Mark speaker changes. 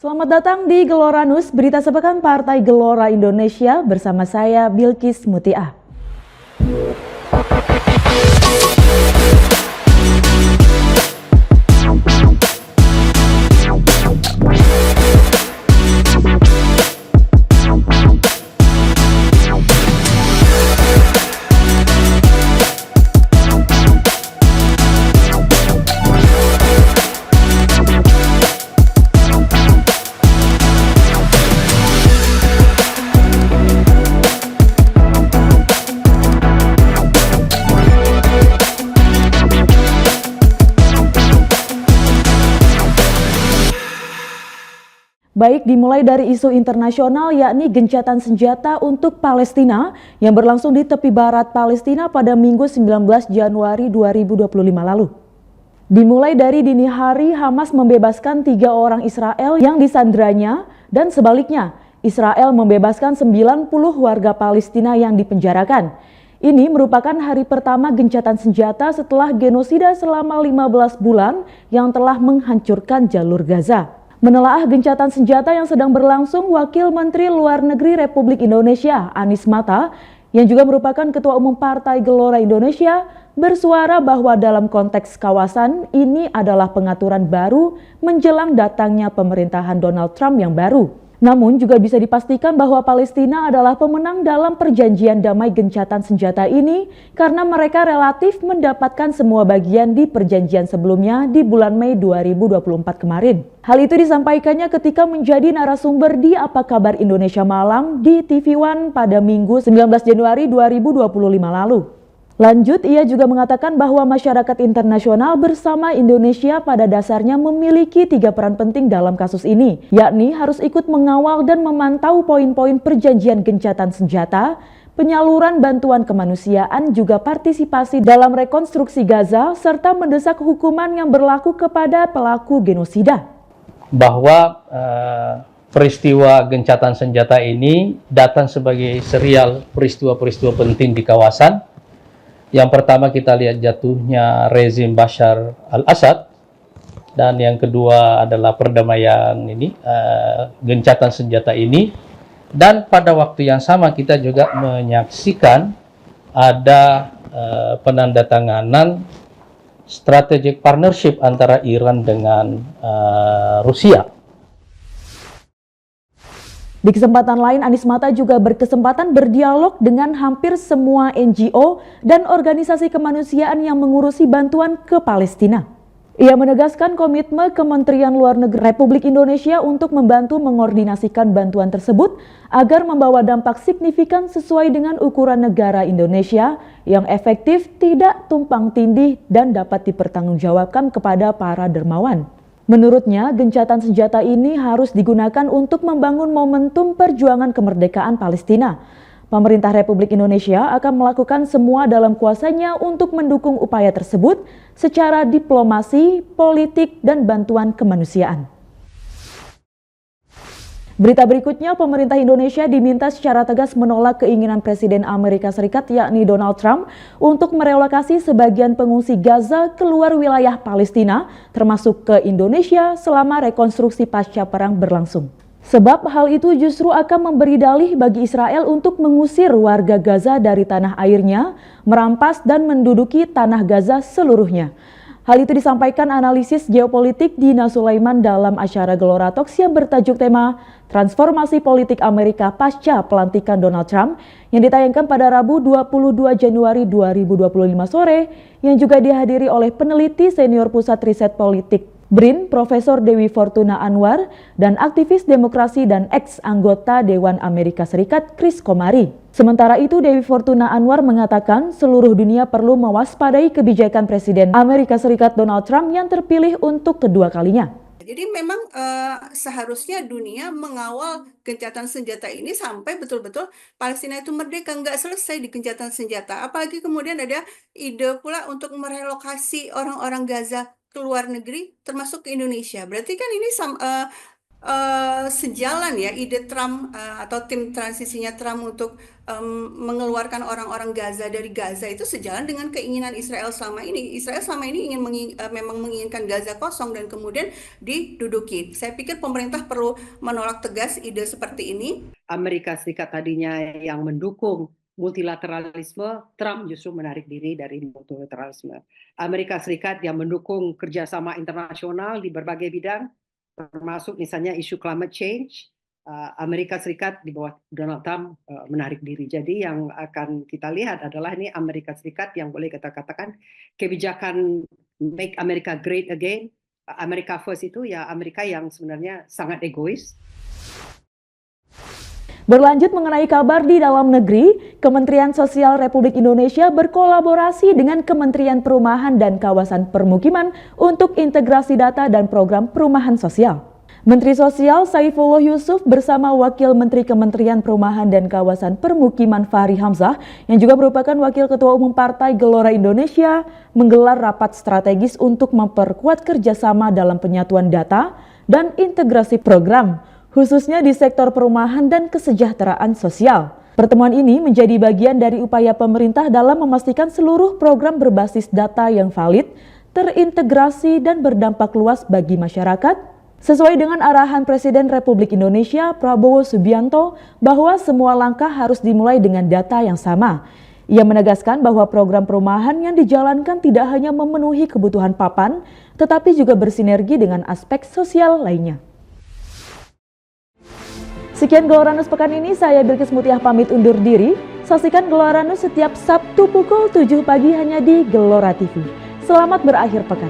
Speaker 1: Selamat datang di Gelora News, berita sepekan Partai Gelora Indonesia bersama saya Bilkis Mutiah. Baik, dimulai dari isu internasional yakni gencatan senjata untuk Palestina yang berlangsung di tepi barat Palestina pada Minggu 19 Januari 2025 lalu. Dimulai dari dini hari, Hamas membebaskan 3 orang Israel yang disandranya dan sebaliknya, Israel membebaskan 90 warga Palestina yang dipenjarakan. Ini merupakan hari pertama gencatan senjata setelah genosida selama 15 bulan yang telah menghancurkan jalur Gaza. Menelaah gencatan senjata yang sedang berlangsung, Wakil Menteri Luar Negeri Republik Indonesia, Anies Mata, yang juga merupakan Ketua Umum Partai Gelora Indonesia, bersuara bahwa dalam konteks kawasan ini adalah pengaturan baru menjelang datangnya pemerintahan Donald Trump yang baru. Namun juga bisa dipastikan bahwa Palestina adalah pemenang dalam perjanjian damai gencatan senjata ini karena mereka relatif mendapatkan semua bagian di perjanjian sebelumnya di bulan Mei 2024 kemarin. Hal itu disampaikannya ketika menjadi narasumber di Apa Kabar Indonesia Malam di TV One pada Minggu 19 Januari 2025 lalu. Lanjut, ia juga mengatakan bahwa masyarakat internasional bersama Indonesia pada dasarnya memiliki 3 peran penting dalam kasus ini, yakni harus ikut mengawal dan memantau poin-poin perjanjian gencatan senjata, penyaluran bantuan kemanusiaan, juga partisipasi dalam rekonstruksi Gaza, serta mendesak hukuman yang berlaku kepada pelaku genosida.
Speaker 2: Bahwa peristiwa gencatan senjata ini datang sebagai serial peristiwa-peristiwa penting di kawasan. Yang pertama kita lihat jatuhnya rezim Bashar al-Assad, dan yang kedua adalah perdamaian ini, gencatan senjata ini. Dan pada waktu yang sama kita juga menyaksikan ada penandatanganan strategic partnership antara Iran dengan Rusia.
Speaker 1: Di kesempatan lain, Anies Mata juga berkesempatan berdialog dengan hampir semua NGO dan organisasi kemanusiaan yang mengurusi bantuan ke Palestina. Ia menegaskan komitmen Kementerian Luar Negeri Republik Indonesia untuk membantu mengordinasikan bantuan tersebut agar membawa dampak signifikan sesuai dengan ukuran negara Indonesia yang efektif, tidak tumpang tindih, dan dapat dipertanggungjawabkan kepada para dermawan. Menurutnya, gencatan senjata ini harus digunakan untuk membangun momentum perjuangan kemerdekaan Palestina. Pemerintah Republik Indonesia akan melakukan semua dalam kuasanya untuk mendukung upaya tersebut secara diplomasi, politik, dan bantuan kemanusiaan. Berita berikutnya, pemerintah Indonesia diminta secara tegas menolak keinginan Presiden Amerika Serikat yakni Donald Trump untuk merelokasi sebagian pengungsi Gaza keluar wilayah Palestina termasuk ke Indonesia selama rekonstruksi pasca perang berlangsung. Sebab hal itu justru akan memberi dalih bagi Israel untuk mengusir warga Gaza dari tanah airnya, merampas dan menduduki tanah Gaza seluruhnya. Hal itu disampaikan analisis geopolitik Dina Sulaiman dalam acara Gelora Talks yang bertajuk tema Transformasi Politik Amerika Pasca Pelantikan Donald Trump yang ditayangkan pada Rabu 22 Januari 2025 sore yang juga dihadiri oleh peneliti senior Pusat Riset Politik BRIN Profesor Dewi Fortuna Anwar dan aktivis demokrasi dan ex-anggota Dewan Amerika Serikat Chris Komari. Sementara itu, Dewi Fortuna Anwar mengatakan seluruh dunia perlu mewaspadai kebijakan Presiden Amerika Serikat Donald Trump yang terpilih untuk kedua kalinya.
Speaker 3: Jadi memang seharusnya dunia mengawal gencatan senjata ini sampai betul-betul Palestina itu merdeka, nggak selesai di gencatan senjata. Apalagi kemudian ada ide pula untuk merelokasi orang-orang Gaza ke luar negeri, termasuk ke Indonesia. Berarti kan ini sejalan ya ide Trump atau tim transisinya Trump untuk mengeluarkan orang-orang Gaza dari Gaza itu sejalan dengan keinginan Israel selama ini. Israel selama ini memang menginginkan Gaza kosong dan kemudian diduduki. Saya pikir pemerintah perlu menolak tegas ide seperti ini.
Speaker 4: Amerika Serikat tadinya yang mendukung multilateralisme, Trump justru menarik diri dari multilateralisme. Amerika Serikat yang mendukung kerjasama internasional di berbagai bidang, termasuk misalnya isu climate change, Amerika Serikat di bawah Donald Trump menarik diri. Jadi yang akan kita lihat adalah ini Amerika Serikat yang boleh kita katakan kebijakan Make America Great Again, America First itu ya Amerika yang sebenarnya sangat egois.
Speaker 1: Berlanjut mengenai kabar di dalam negeri, Kementerian Sosial Republik Indonesia berkolaborasi dengan Kementerian Perumahan dan Kawasan Permukiman untuk integrasi data dan program perumahan sosial. Menteri Sosial Saifullah Yusuf bersama Wakil Menteri Kementerian Perumahan dan Kawasan Permukiman Fahri Hamzah yang juga merupakan Wakil Ketua Umum Partai Gelora Indonesia menggelar rapat strategis untuk memperkuat kerjasama dalam penyatuan data dan integrasi program, khususnya di sektor perumahan dan kesejahteraan sosial. Pertemuan ini menjadi bagian dari upaya pemerintah dalam memastikan seluruh program berbasis data yang valid, terintegrasi dan berdampak luas bagi masyarakat, sesuai dengan arahan Presiden Republik Indonesia Prabowo Subianto bahwa semua langkah harus dimulai dengan data yang sama. Ia menegaskan bahwa program perumahan yang dijalankan tidak hanya memenuhi kebutuhan papan, tetapi juga bersinergi dengan aspek sosial lainnya. Sekian Geloranus pekan ini, saya Bilkis Mutiah pamit undur diri. Saksikan Geloranus setiap Sabtu pukul 7 pagi hanya di Gelora TV. Selamat berakhir pekan.